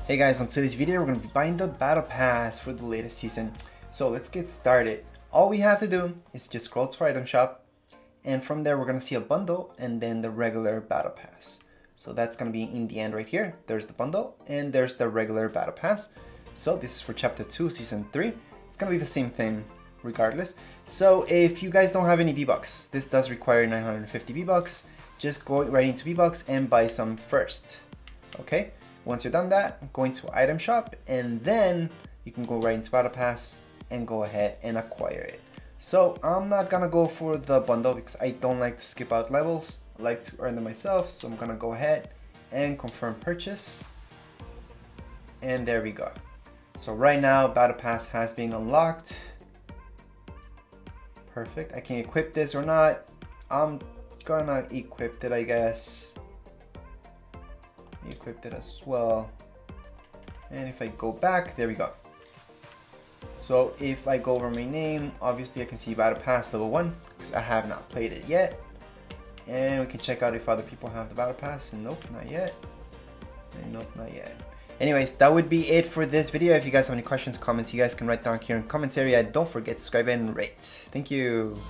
Hey guys, on today's video we're going to be buying the battle pass for the latest season. So let's get started. All we have to do is just scroll to our item shop, and from there we're going to see a bundle and then the regular battle pass. So that's going to be in the end right here. There's the bundle and there's the regular battle pass. So this is for chapter 2 season 3. It's going to be the same thing regardless. So if you guys don't have any V-Bucks, this does require 950 V-Bucks. Just go right into V-Bucks and buy some first. Okay? Once you're done that, go into item shop and then you can go right into battle pass and go ahead and acquire it. So I'm not gonna go for the bundle because I don't like to skip out levels. I like to earn them myself, so I'm gonna go ahead and confirm purchase. And there we go. So right now battle pass has been unlocked. Perfect. I can equip this or not. I'm gonna equip it, I guess. Equipped it as well, and if I go back, there we go. So if I go over my name, obviously I can see battle pass level 1 because I have not played it yet, and we can check out if other people have the battle pass, and nope, not yet, and nope, not yet. Anyways, that would be it for this video. If you guys have any questions, comments, you guys can write down here in the comments area. Don't forget to subscribe and rate. Thank you.